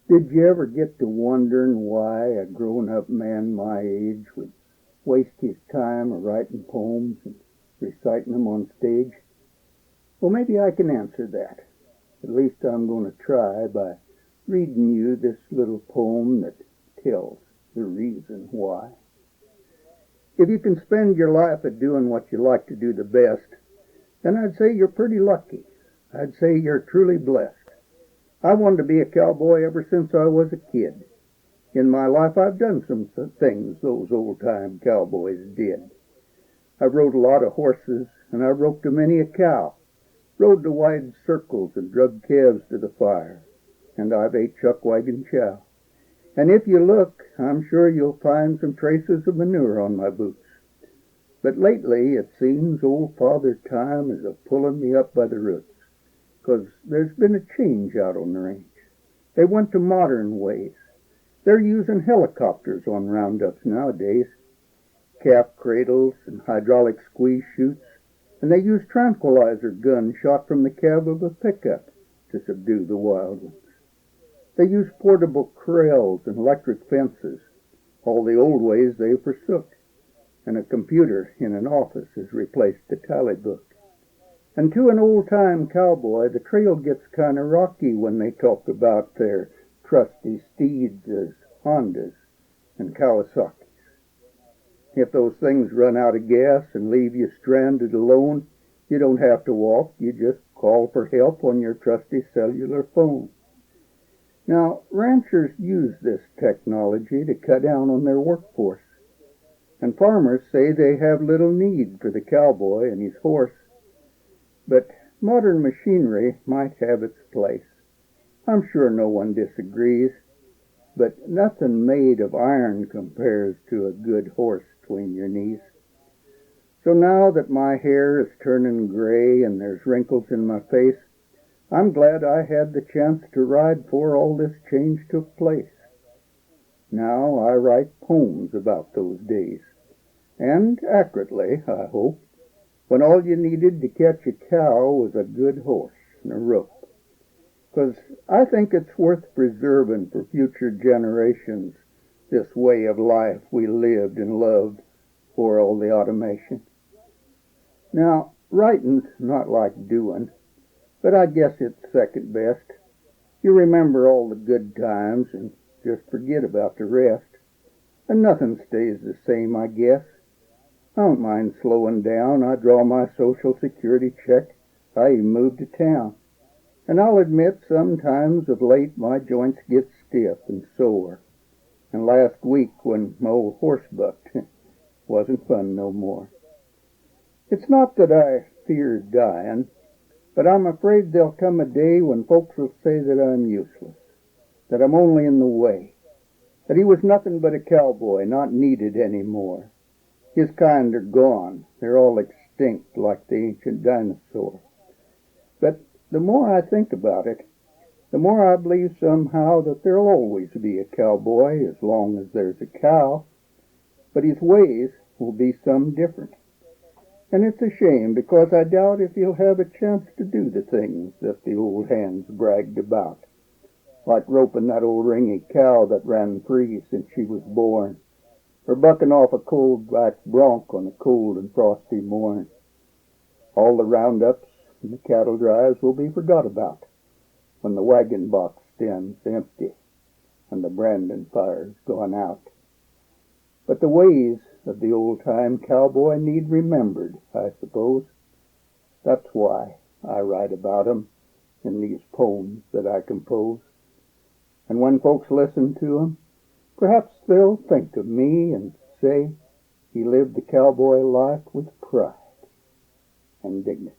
Did you ever get to wondering why a grown-up man my age would waste his time a-writing poems and reciting them on stage? Well, maybe I can answer that. At least I'm going to try by reading you this little poem that tells the reason why. If you can spend your life at doing what you like to do the best, then I'd say you're pretty lucky. I'd say you're truly blessed. I wanted to be a cowboy ever since I was a kid. In my life, I've done some things those old-time cowboys did. I've rode a lot of horses, and I've roped a many a cow, rode the wide circles and drug calves to the fire, and I've ate chuck wagon chow. And if you look, I'm sure you'll find some traces of manure on my boots. But lately, it seems old Father Time is a-pulling me up by the roots, 'cause there's been a change out on the range. They went to modern ways. They're using helicopters on roundups nowadays, calf cradles and hydraulic squeeze chutes, and they use tranquilizer guns shot from the cab of a pickup to subdue the wild ones. They use portable corrals and electric fences, all the old ways they forsook, and a computer in an office has replaced the tally book. And to an old-time cowboy, the trail gets kind of rocky when they talk about their trusty steeds as Hondas and Kawasaki's. If those things run out of gas and leave you stranded alone, you don't have to walk. You just call for help on your trusty cellular phone. Now, ranchers use this technology to cut down on their workforce, and farmers say they have little need for the cowboy and his horse. But modern machinery might have its place. I'm sure no one disagrees, but nothing made of iron compares to a good horse between your knees. So now that my hair is turning gray and there's wrinkles in my face, I'm glad I had the chance to ride before all this change took place. Now I write poems about those days, and accurately, I hope, when all you needed to catch a cow was a good horse and a rope. 'Cause I think it's worth preserving for future generations, this way of life we lived and loved before all the automation. Now, writing's not like doing, but I guess it's second best. You remember all the good times and just forget about the rest. And nothing stays the same, I guess. I don't mind slowing down. I draw my Social Security check. I even moved to town. And I'll admit sometimes of late my joints get stiff and sore. And last week when my old horse bucked, wasn't fun no more. It's not that I fear dying, but I'm afraid there'll come a day when folks will say that I'm useless, that I'm only in the way, that he was nothing but a cowboy, not needed anymore. His kind are gone. They're all extinct like the ancient dinosaur. But the more I think about it, the more I believe somehow that there'll always be a cowboy as long as there's a cow, but his ways will be some different. And it's a shame, because I doubt if he'll have a chance to do the things that the old hands bragged about, like roping that old ringy cow that ran free since she was born, or bucking off a cold black bronc on a cold and frosty morn. All the roundups and the cattle drives will be forgot about when the wagon box stands empty and the branding fire's gone out. But the ways of the old-time cowboy need remembered, I suppose. That's why I write about 'em in these poems that I compose. And when folks listen to 'em, perhaps they'll think of me and say he lived the cowboy life with pride and dignity.